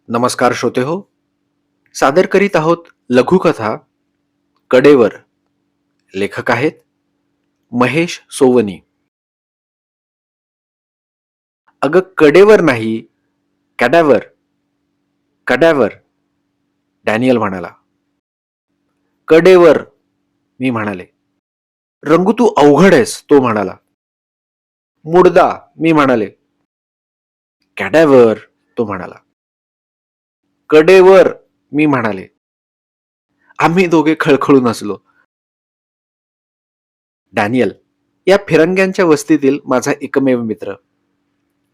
नमस्कार श्रोते हो. सादर करीत आहोत लघुकथा कडेवर. लेखक आहेत महेश सोवनी. अगं कडेवर नाही, कॅडॅवर. कॅडॅवर. डॅनियल म्हणाला. कडेवर, मी म्हणाले. रंगू तू अवघड आहेस, तो म्हणाला. मुडदा, मी म्हणाले. कॅडॅवर, तो म्हणाला. कडेवर, मी म्हणाले. आम्ही दोघे खळखळून हसलो. डॅनियल या फिरंग्यांच्या वस्तीतील माझा एकमेव मित्र.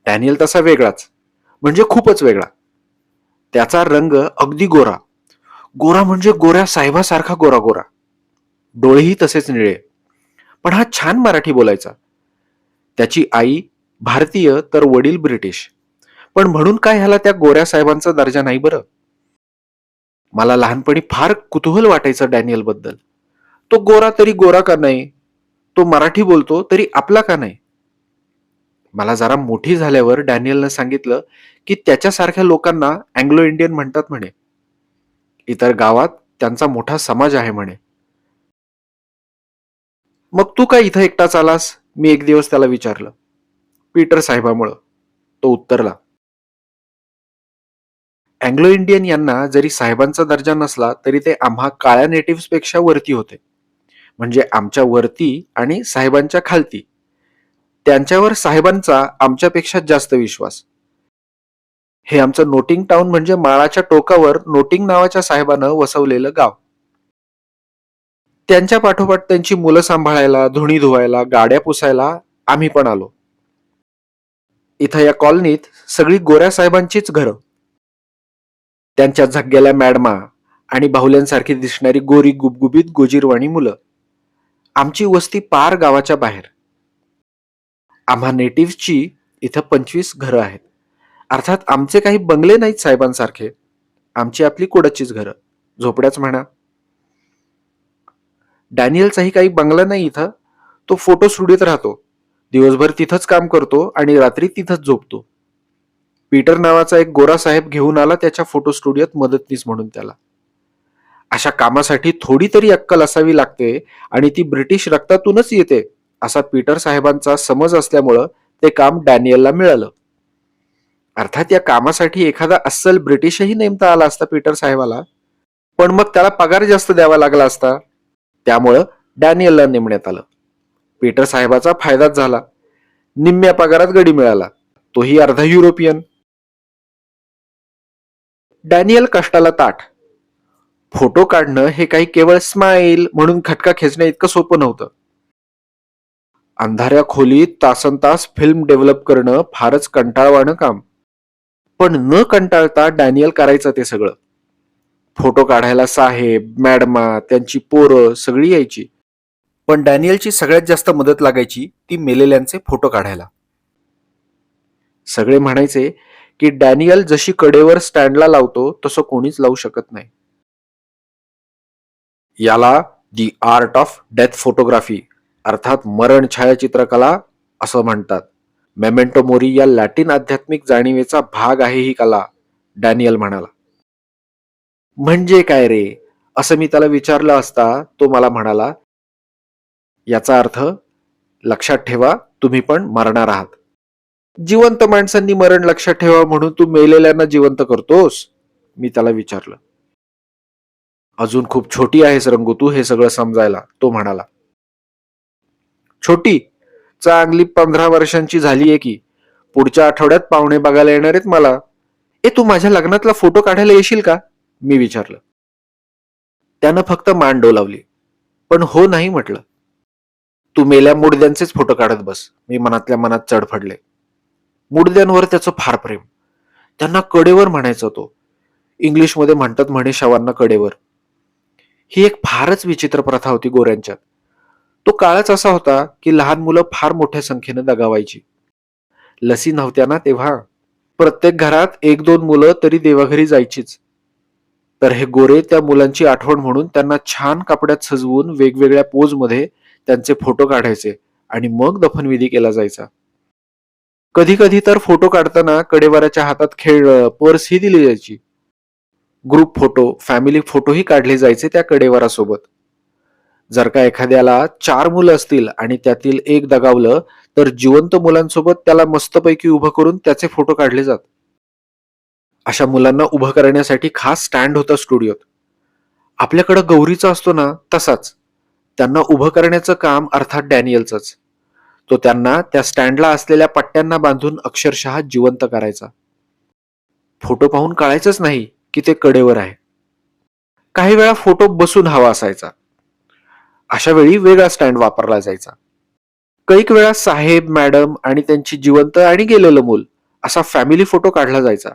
डॅनियल तसा वेगळाच, म्हणजे खूपच वेगळा. त्याचा रंग अगदी गोरा. गोरा म्हणजे गोऱ्या साहेबासारखा गोरा गोरा. डोळेही तसेच निळे. पण हा छान मराठी बोलायचा. त्याची आई भारतीय तर वडील ब्रिटिश. पण म्हणून काय ह्याला त्या गोऱ्या साहेबांचा दर्जा नाही बरं. मला लहानपणी फार कुतूहल वाटायचं डॅनियल बद्दल. तो गोरा तरी गोरा का नाही? तो मराठी बोलतो तरी आपला का नाही? मला जरा मोठी झाल्यावर डॅनियलनं सांगितलं की त्याच्यासारख्या लोकांना अँग्लो इंडियन म्हणतात म्हणे. इतर गावात त्यांचा मोठा समाज आहे म्हणे. मग तू काय इथं एकटाच आलास? मी एक दिवस त्याला विचारलं. पीटर साहेबामुळं, तो उत्तरला. अँग्लो इंडियन यांना जरी साहेबांचा दर्जा नसला तरी ते आम्हा काळ्या नेटिव्ह पेक्षा वरती होते. म्हणजे आमच्या वरती आणि साहेबांच्या खालती. त्यांच्यावर साहेबांचा आमच्यापेक्षा जास्त विश्वास. हे आमचं नोटिंग टाउन म्हणजे माळाच्या टोकावर नोटिंग नावाच्या साहेबानं वसवलेलं गाव. त्यांच्या पाठोपाठ त्यांची मुलं सांभाळायला, धुणी धुवायला, गाड्या पुसायला आम्ही पण आलो. इथं या कॉलनीत सगळी गोऱ्या साहेबांचीच घरं. त्यांच्या झग्ग्याला मॅडमा आणि बाहुल्यांसारखी दिसणारी गोरी गुबगुबीत गोजीरवाणी मुलं. आमची वस्ती पार गावाच्या बाहेर. आम्हा नेटिव्हची इथं 25 घरं आहेत. अर्थात आमचे काही बंगले नाहीत साहेबांसारखे. आमची आपली कोडचीच घरं, झोपड्याच म्हणा. डॅनियलचाही काही बंगला नाही इथं. तो फोटो स्टुडिओत राहतो. दिवसभर तिथंच काम करतो आणि रात्री तिथंच झोपतो. पीटर नावाचा एक गोरा साहेब घेऊन आला त्याच्या फोटो स्टुडिओत मदतनीस म्हणून त्याला. अशा कामासाठी थोडी तरी अक्कल असावी लागते आणि ती ब्रिटिश रक्तातूनच येते असा पीटर साहेबांचा समज असल्यामुळं ते काम डॅनियलला मिळालं. अर्थात या कामासाठी एखादा अस्सल ब्रिटिशही नेमता आला असता पीटर साहेबाला, पण मग त्याला पगार जास्त द्यावा लागला असता. त्यामुळं डॅनियलला नेमण्यात आलं. पीटर साहेबाचा फायदाच झाला. निम्म्या पगारात गडी मिळाला, तोही अर्धा युरोपियन. डॅनियल कष्टाला ताठ. फोटो काढणं हे काही केवळ स्माईल म्हणून खटका खेचण्या इतकं सोपं नव्हतं. अंधाऱ्या खोलीत तासनतास फिल्म डेव्हलप करणं फारच कंटाळवाणं काम. पण न कंटाळता डॅनियल करायचं ते सगळं. फोटो काढायला साहेब, मॅडमा, त्यांची पोरं सगळी यायची. पण डॅनियलची सगळ्यात जास्त मदत लागायची ती मेलेल्यांचे फोटो काढायला. सगळे म्हणायचे की डॅनियल जशी कडेवर स्टँडला लावतो तसं कोणीच लावू शकत नाही. याला दी आर्ट ऑफ डेथ फोटोग्राफी अर्थात मरण छायाचित्रकला असं म्हणतात. मेमेंटो मोरी या लॅटिन आध्यात्मिक जाणीवेचा भाग आहे ही कला, डॅनियल म्हणाला. म्हणजे काय रे, असं मी त्याला विचारलं असता तो मला म्हणाला, याचा अर्थ लक्षात ठेवा तुम्ही पण मरणार आहात. जिवंत माणसांनी मरण लक्षात ठेवा म्हणून तू मेलेल्यांना जिवंत करतोस? मी त्याला विचारलं. अजून खूप छोटी आहेस रंगू तू हे सगळं समजायला, तो म्हणाला. छोटी? चांगली 15 वर्षांची झालीये की. पुढच्या आठवड्यात पाहुणे बघायला येणार आहेत मला. तू माझ्या लग्नातला फोटो काढायला येशील का? मी विचारलं. त्यानं फक्त मान डोलावली, पण हो नाही म्हटलं. तू मेल्या मुडद्यांचेच फोटो काढत बस, मी मनातल्या मनात चढफडले. मुडद्यांवर त्याचं फार प्रेम. त्यांना कडेवर म्हणायचा तो. इंग्लिशमध्ये म्हणतात म्हणे शवांना कडेवर. ही एक फारच विचित्र प्रथा होती गोऱ्यांच्यात. तो काळच असा होता की लहान मुलं फार मोठ्या संख्येनं दगावायची. लसी नव्हत्या ना तेव्हा. प्रत्येक घरात एक दोन मुलं तरी देवाघरी जायचीच. तर हे गोरे त्या मुलांची आठवण म्हणून त्यांना छान कपड्यात सजवून वेगवेगळ्या पोजमध्ये त्यांचे फोटो काढायचे आणि मग दफनविधी केला जायचा. कधी कधी तर फोटो काढताना कडेवाराच्या हातात खेळणं, पर्स ही दिली जायची. ग्रुप फोटो, फॅमिली फोटोही काढले जायचे त्या कडेवारासोबत. जर का एखाद्याला 4 मुलं असतील आणि त्यातील एक दगावलं, तर जिवंत मुलांसोबत त्याला मस्तपैकी उभं करून त्याचे फोटो काढले जात. अशा मुलांना उभं करण्यासाठी खास स्टँड होता स्टुडिओत. आपल्याकडं गौरीचा असतो ना, तसाच. त्यांना उभं करण्याचं काम अर्थात डॅनियलचंच. तो त्यांना त्या स्टँडला असलेल्या पट्ट्यांना बांधून अक्षरशः जिवंत करायचा. फोटो पाहून कळायचंच नाही की ते कडेवर आहे. काही वेळा फोटो बसून हवा असायचा. अशा वेळी वेगळा स्टँड वापरला जायचा. कैक वेळा साहेब, मॅडम आणि त्यांची जिवंत आणि गेलेलं मूल असा फॅमिली फोटो काढला जायचा.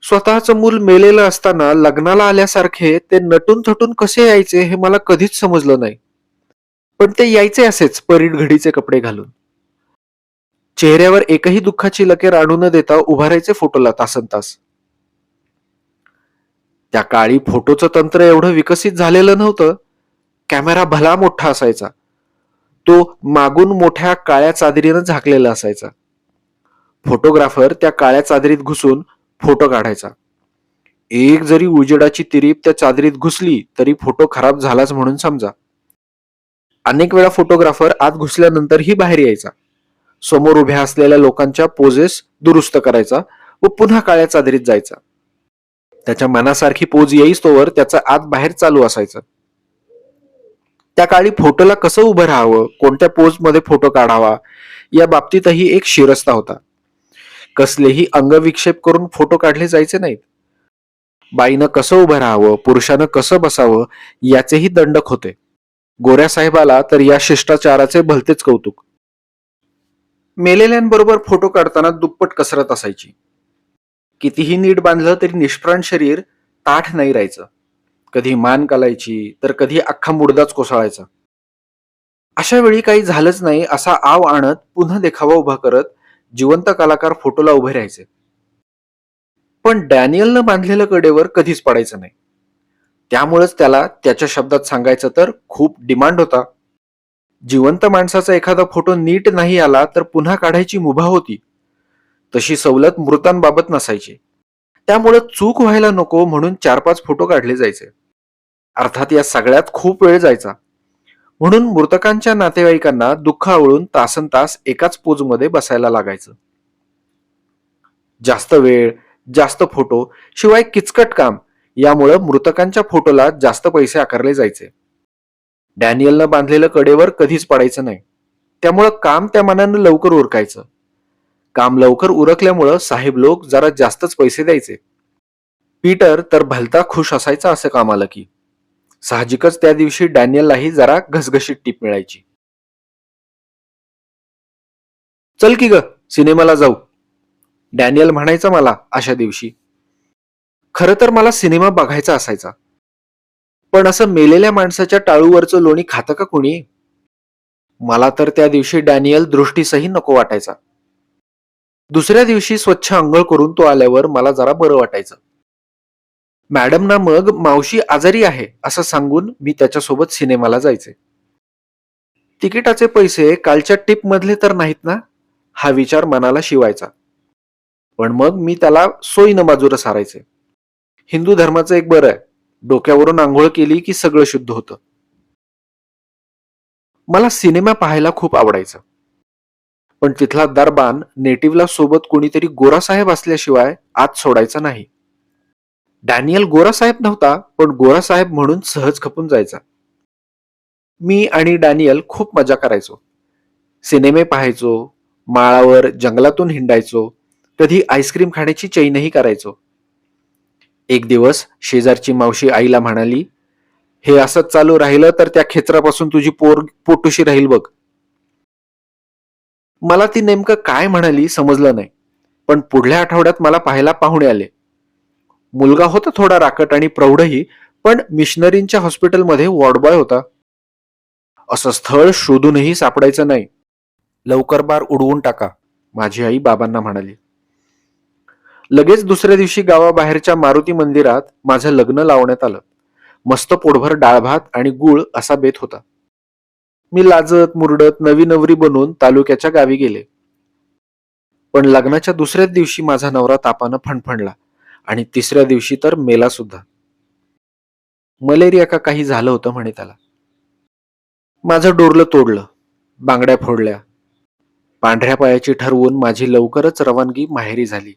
स्वतःचं मूल मेलेलं असताना लग्नाला आल्यासारखे ते नटून थटून कसे यायचे हे मला कधीच समजलं नाही. पण ते यायचे असेच परीट घडीचे कपडे घालून. चेहऱ्यावर एकही दुःखाची लकीर आणू न देता उभारायचे फोटोला तासनतास. त्या काळी फोटोचं तंत्र एवढं विकसित झालेलं नव्हतं. कॅमेरा भला मोठा असायचा. तो मागून मोठ्या काळ्या चादरीनं झाकलेला असायचा. फोटोग्राफर त्या काळ्या चादरीत घुसून फोटो काढायचा. एक जरी उजेडाची तिरीप त्या चादरीत घुसली तरी फोटो खराब झालाच म्हणून समजा. अनेक वेळा फोटोग्राफर आत घुसल्यानंतरही बाहेर यायचा. समोर उभ्या असलेल्या लोकांच्या पोजेस दुरुस्त करायचा व पुन्हा काळ्या चादरीत जायचा. त्याच्या मनासारखी पोज येईस्तोवर त्याचं आत बाहेर चालू असायचं. त्या काळी फोटोला कसं उभं राहावं, कोणत्या पोज मध्ये फोटो काढावा या बाबतीतही एक शिरस्ता होता. कसलेही अंगविक्षेप करून फोटो काढले जायचे नाहीत. बाईनं कसं उभं राहावं, पुरुषानं कसं बसावं याचेही दंडक होते. गोऱ्या साहेबाला तर या शिष्टाचाराचे भलतेच कौतुक. मेलेल्यांबरोबर फोटो काढताना दुप्पट कसरत असायची. कितीही नीट बांधलं तरी निष्प्राण शरीर ताठ नाही राहायचं. कधी मान कालायची तर कधी अख्खा मुडदाच कोसळायचा. अशा वेळी काही झालंच नाही असा आव आणत पुन्हा देखावा उभा करत जिवंत कलाकार फोटोला उभे राहायचे. पण डॅनियलनं बांधलेलं कडेवर कधीच पडायचं नाही. त्यामुळेच त्याला त्याच्या शब्दात सांगायचं तर खूप डिमांड होता. जिवंत माणसाचा एखादा फोटो नीट नाही आला तर पुन्हा काढायची मुभा होती. तशी सवलत मृतांबाबत नसायची. त्यामुळे चूक व्हायला नको म्हणून 4-5 फोटो काढले जायचे. अर्थात या सगळ्यात खूप वेळ जायचा. म्हणून मृतकांच्या नातेवाईकांना दुःख आवळून तासनतास एकाच पोजमध्ये बसायला लागायचं. जास्त वेळ, जास्त फोटो, शिवाय किचकट काम यामुळे मृतकांच्या फोटोला जास्त पैसे आकारले जायचे. डॅनियलनं बांधलेलं कडेवर कधीच पडायचं नाही. त्यामुळं काम त्या मानानं लवकर उरकायचं. काम लवकर उरकल्यामुळं साहेब लोक जरा जास्तच पैसे द्यायचे. पीटर तर भलता खुश असायचा असं काम आलं की. साहजिकच त्या दिवशी डॅनियललाही जरा घसघशीत टीप मिळायची. चल की ग, सिनेमाला जाऊ, डॅनियल म्हणायचा मला अशा दिवशी. खरं तर मला सिनेमा बघायचा असायचा. पण असं मेलेल्या माणसाच्या टाळूवरचं लोणी खातं का कोणी? मला तर त्या दिवशी डॅनियल दृष्टीसही नको वाटायचा. दुसऱ्या दिवशी स्वच्छ अंघोळ करून तो आल्यावर मला जरा बरं वाटायचं. मॅडमना मग मावशी आजारी आहे असं सांगून मी त्याच्यासोबत सिनेमाला जायचे. तिकिटाचे पैसे कालच्या टिप मधले तर नाहीत ना, हा विचार मनाला शिवायचा. पण मग मी त्याला सोयीनं बाजूला सारायचे. हिंदू धर्माचं एक बरं आहे, डोक्यावरून आंघोळ केली की सगळं शुद्ध होतं. मला सिनेमा पाहायला खूप आवडायचं. पण तिथला दरबान नेटिव्हला सोबत कोणीतरी गोरासाहेब असल्याशिवाय आत सोडायचा नाही. डॅनियल गोरासाहेब नव्हता, पण गोरासाहेब म्हणून सहज खपून जायचा. मी आणि डॅनियल खूप मजा करायचो. सिनेमे पाहायचो, माळावर जंगलातून हिंडायचो, कधी आईस्क्रीम खाण्याची चैनही करायचो. एक दिवस शेजारची मावशी आईला म्हणाली, हे असंच चालू राहिलं तर त्या खेचरापासून तुझी पोटुशी राहील बघ. मला ती नेमकं काय म्हणाली समजलं नाही. पण पुढल्या आठवड्यात मला पाहायला पाहुणे आले. मुलगा होता थोडा राकट आणि प्रौढही, पण मिशनरींच्या हॉस्पिटलमध्ये वॉर्डबॉय होता. असं स्थळ शोधूनही सापडायचं नाही. लवकर बार उडवून टाका, माझी आई बाबांना म्हणाली. लगेच दुसऱ्या दिवशी गावाबाहेरच्या मारुती मंदिरात माझं लग्न लावण्यात आलं. मस्त पोटभर डाळ भात आणि गुळ असा बेत होता. मी लाजत मुरडत नवी नवरी बनून तालुक्याच्या गावी गेले. पण लग्नाच्या दुसऱ्याच दिवशी माझा नवरा तापानं फणफणला आणि तिसऱ्या दिवशी तर मेला सुद्धा. मलेरिया का काही झालं होतं म्हणे त्याला. माझं डोरलं तोडलं, बांगड्या फोडल्या. पांढऱ्या पायाची ठरवून माझी लवकरच रवानगी माहेरी झाली.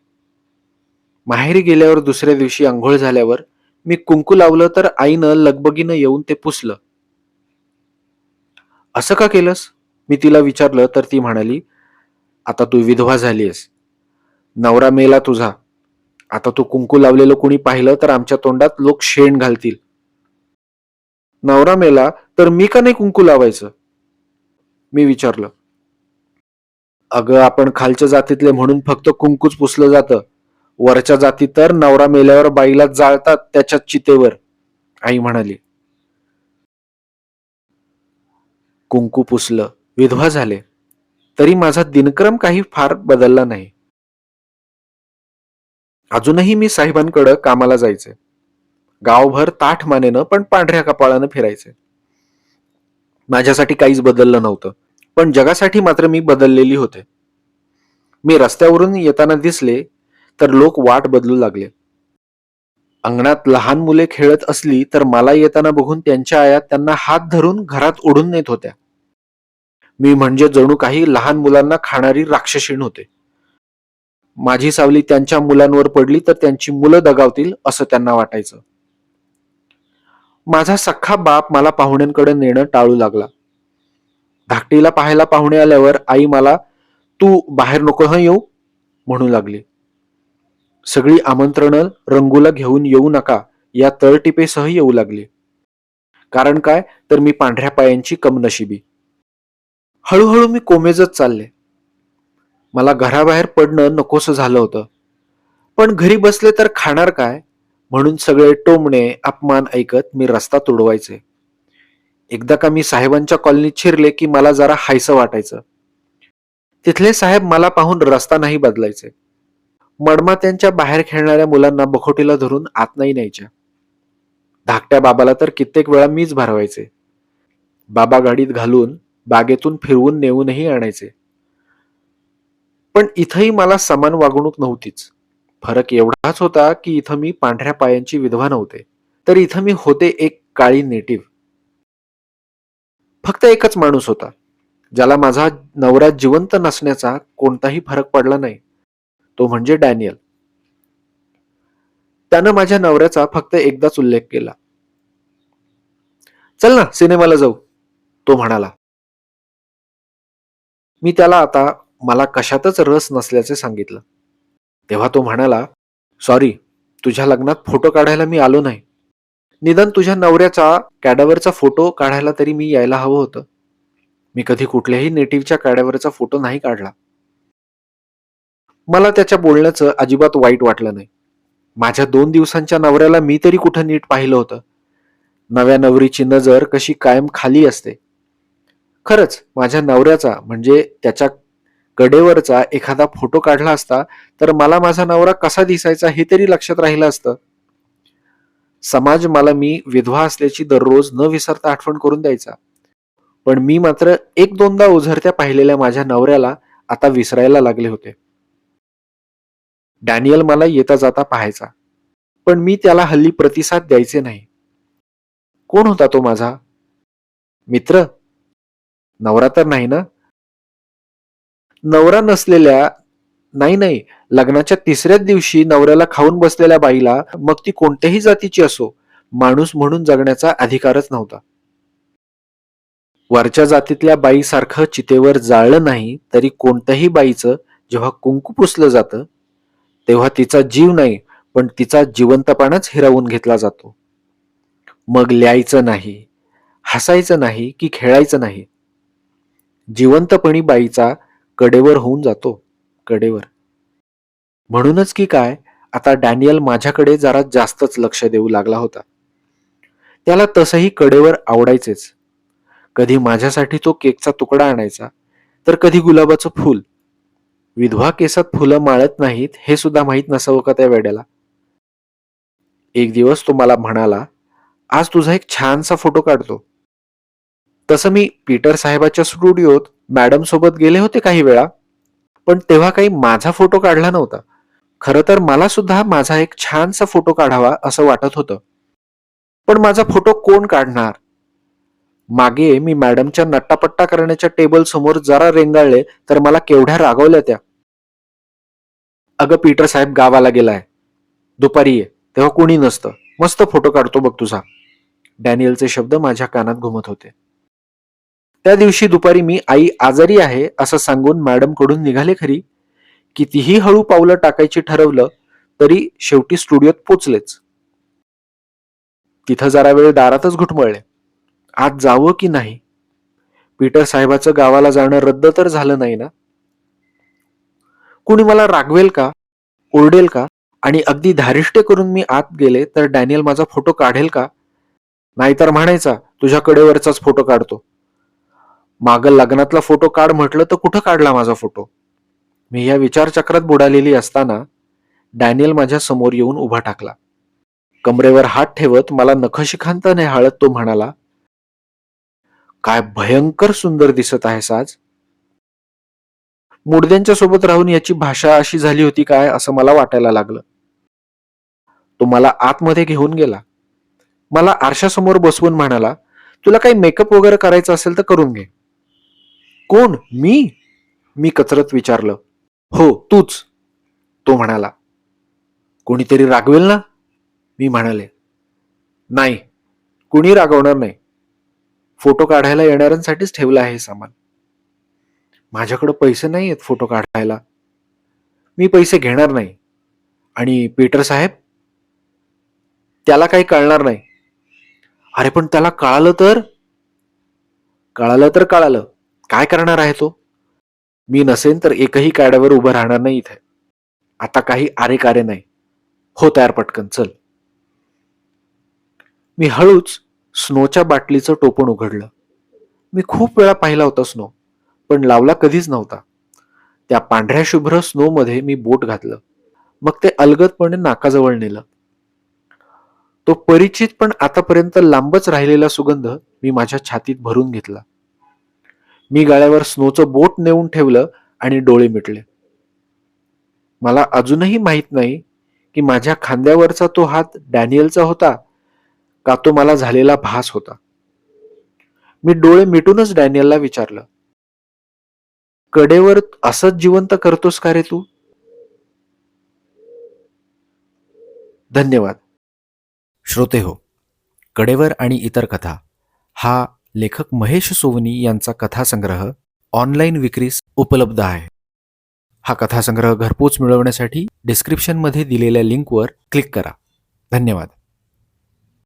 माहेरी गेल्यावर दुसऱ्या दिवशी अंघोळ झाल्यावर मी कुंकू लावलं तर आईनं लगबगीनं येऊन ते पुसलं. असं का केलंस? मी तिला विचारलं तर ती म्हणाली, आता तू विधवा झालीयस. नवरा मेला तुझा. आता तू कुंकू लावलेलं कुणी पाहिलं तर आमच्या तोंडात लोक शेण घालतील. नवरा मेला तर मी का नाही कुंकू लावायचं? मी विचारलं. अगं आपण खालच्या जातीतले म्हणून फक्त कुंकूच पुसलं जातं. वरच्या जाती तर नवरा मेल्यावर बाईला जाळतात त्याच्या चितेवर, आई म्हणाली. कुंकू पुसलं, विधवा झाले, तरी माझा दिनक्रम काही फार बदलला नाही. अजूनही मी साहेबांकडे कामाला जायचे. गावभर ताठ मानेनं पण पांढऱ्या कपाळानं फिरायचे. माझ्यासाठी काहीच बदललं नव्हतं, पण जगासाठी मात्र मी बदललेली होते. मी रस्त्यावरून येताना दिसले तर लोक वाट बदलू लागले. अंगणात लहान मुले खेळत असली तर मला येताना बघून त्यांच्या आया त्यांना हात धरून घरात ओढून नेत होत्या. मी म्हणजे जणू काही लहान मुलांना खाणारी राक्षसीण होते. माझी सावली त्यांच्या मुलांवर पडली तर त्यांची मुलं दगावतील असं त्यांना वाटायचं. माझा सख्खा बाप मला पाहुण्यांकडे नेणं टाळू लागला. धाकटीला पाहायला पाहुणे आल्यावर आई मला तू बाहेर नको हं येऊ म्हणू लागली. सगळी आमंत्रणं रंगूला घेऊन येऊ नका या तळटिपेसह येऊ लागली. कारण काय तर मी पांढऱ्या पायांची कमनशिबी. हळूहळू मी कोमेजत चालले. मला घराबाहेर पडणं नकोसं झालं होतं. पण घरी बसले तर खाणार काय म्हणून सगळे टोमणे अपमान ऐकत मी रस्ता तुडवायचे. एकदा का मी साहेबांच्या कॉलनीत शिरले की मला जरा हायसं वाटायचं. तिथले साहेब मला पाहून रस्ता नाही बदलायचे. मडमात्यांच्या बाहेर खेळणाऱ्या मुलांना बखोटीला धरून आत नाही न्यायच्या. धाकट्या बाबाला तर कित्येक वेळा मीच भरवायचे. बाबा गाडीत घालून बागेतून फिरवून नेऊनही आणायचे. पण इथंही मला समान वागणूक नव्हतीच. फरक एवढाच होता की इथं मी पांढऱ्या पायांची विधवा नव्हते, तर इथं मी होते एक काळी नेटिव्ह. फक्त एकच माणूस होता ज्याला माझा नवरा जिवंत नसण्याचा कोणताही फरक पडला नाही. तो म्हणजे डॅनियल. त्यानं माझ्या नवऱ्याचा फक्त एकदाच उल्लेख केला. चल ना सिनेमाला जाऊ, तो म्हणाला. मी त्याला आता मला कशातच रस नसल्याचे सांगितलं. तेव्हा तो म्हणाला, सॉरी, तुझ्या लग्नात फोटो काढायला मी आलो नाही. निदान तुझ्या नवऱ्याचा कॅडावरचा फोटो काढायला तरी मी यायला हवं होतं. मी कधी कुठल्याही नेटिव्हच्या कॅडावरचा फोटो नाही काढला. मला त्याच्या बोलण्याचं अजिबात वाईट वाटलं नाही. माझ्या 2 दिवसांच्या नवऱ्याला मी तरी कुठं नीट पाहिलं होतं. नव्या नवरीची नजर कशी कायम खाली असते. खरंच माझ्या नवऱ्याचा म्हणजे त्याच्या कडेवरचा एखादा फोटो काढला असता तर मला माझा नवरा कसा दिसायचा हे तरी लक्षात राहिलं असतं. समाज मला मी विधवा असल्याची दररोज न विसरता आठवण करून द्यायचा. पण मी मात्र एक दोनदा ओझरत्या पाहिलेल्या माझ्या नवऱ्याला आता विसरायला लागले होते. डॅनियल मला येता जाता पाहायचा, पण मी त्याला हल्ली प्रतिसाद द्यायचे नाही. कोण होता तो माझा मित्र? नवरा तर नाही ना? नवरा नसलेल्या, नाही नाही, लग्नाच्या तिसऱ्याच दिवशी नवऱ्याला खाऊन बसलेल्या बाईला, मग ती कोणत्याही जातीची असो, माणूस म्हणून जगण्याचा अधिकारच नव्हता. वरच्या जातीतल्या बाईसारखं चितेवर जाळलं नाही तरी कोणत्याही बाईचं जेव्हा कुंकू पुसलं जातं तेव्हा तिचा जीव नाही पण तिचा जिवंतपणाच हिरावून घेतला जातो. मग लिहायचं नाही, हसायचं नाही की खेळायचं नाही. जिवंतपणी बाईचा कडेवर होऊन जातो, कडेवर. म्हणूनच की काय आता डॅनियल माझ्याकडे जरा जास्तच लक्ष देऊ लागला होता. त्याला तसंही कडेवर आवडायचेच. कधी माझ्यासाठी तो केकचा तुकडा आणायचा तर कधी गुलाबाचं फूल. विधवा केसात फुलं माळत नाहीत हे सुद्धा माहीत नसावं का त्या वेड्याला. एक दिवस तो मला म्हणाला, आज तुझा एक छानसा फोटो काढतो. तसं मी पीटर साहेबाच्या स्टुडिओत मॅडम सोबत गेले होते काही वेळा. पण तेव्हा काही माझा फोटो काढला नव्हता. खरं तर मला सुद्धा माझा एक छानसा फोटो काढावा असं वाटत होतं. पण माझा फोटो कोण काढणार? मागे मी मॅडमच्या नट्टापट्टा करण्याच्या टेबल समोर जरा रेंगाळले तर मला केवढ्या रागवल्या त्या. "अगं पीटर साहेब गावाला गेलाय. दुपारी ये. तेव्हा कुणी नसतं. मस्त फोटो काढतो बघ तुझा." डॅनियलचे शब्द माझ्या कानात घुमत होते. त्या दिवशी दुपारी मी आई आजारी आहे असं सांगून मॅडम कडून निघाले खरी, कितीही हळू पावलं टाकायची ठरवलं तरी शेवटी स्टुडिओत पोचलेच. तिथं जरा वेळ दारातच घुटमळले. आज जावं की नाही? पीटर साहेबाचं गावाला जाणं रद्द तर झालं नाही ना? कुणी मला रागवेल का? ओरडेल का? आणि अगदी धारिष्ट करून मी आत गेले तर डॅनियल माझा फोटो काढेल का? नाहीतर म्हणायचा तुझ्या कडेवरचाच फोटो काढतो. मागं लग्नातला फोटो काढ म्हटलं तर कुठं काढला माझा फोटो? मी या विचारचक्रात बुडालेली असताना डॅनियल माझ्या समोर येऊन उभा टाकला. कमरेवर हात ठेवत मला नखशिखांत न्याहाळत तो म्हणाला, "काय भयंकर सुंदर दिसत आहेस आज." मुडद्यांच्या सोबत राहून याची भाषा अशी झाली होती काय असं मला वाटायला लागलं. तो मला आतमध्ये घेऊन गेला. मला आरशासमोर बसवून म्हणाला, "तुला काही मेकअप वगैरे करायचं असेल तर करून घे." "कोण? मी?" मी कचरत विचारलं. "हो, तूच." तो म्हणाला. "कोणीतरी रागवेल ना?" मी म्हणाले. "नाही, कुणी रागवणार नाही. फोटो काढायला येणाऱ्यांसाठीच ठेवलं आहे हे सामान." "माझ्याकडे पैसे नाही आहेत फोटो काढायला." "मी पैसे घेणार नाही." "आणि पीटर साहेब?" "त्याला काही कळणार नाही." "अरे पण त्याला कळालं तर?" "कळालं तर कळालं. काय करणार आहे तो? मी नसेन तर एकही काड्यावर उभं राहणार नाही इथे. आता काही आरे कार्य नाही. हो तयार पटकन चल." मी हळूच स्नोच्या बाटलीचं टोपण उघडलं. मी खूप वेळा पाहिला होता स्नो, पण लावला कधीच नव्हता. त्या पांढऱ्या शुभ्र स्नोमध्ये मी बोट घातलं. मग ते अलगदपणे नाकाजवळ नेलं. तो परिचित पण आतापर्यंत लांबच राहिलेला सुगंध मी माझ्या छातीत भरून घेतला. मी गळ्यावर स्नोचं बोट नेऊन ठेवलं आणि डोळे मिटले. मला अजूनही माहित नाही की माझ्या खांद्यावरचा तो हात डॅनियलचा होता का तो मला झालेला भास होता. मी डोळे मिटूनच डॅनियलला विचारलं, "कडेवर असंच जिवंत करतोस का रे तू?" धन्यवाद. श्रोते हो, कडेवर आणि इतर कथा हा लेखक महेश सोवनी यांचा कथासंग्रह ऑनलाईन विक्रीस उपलब्ध आहे. हा कथासंग्रह घरपोच मिळवण्यासाठी डिस्क्रिप्शनमध्ये दिलेल्या लिंकवर क्लिक करा. धन्यवाद.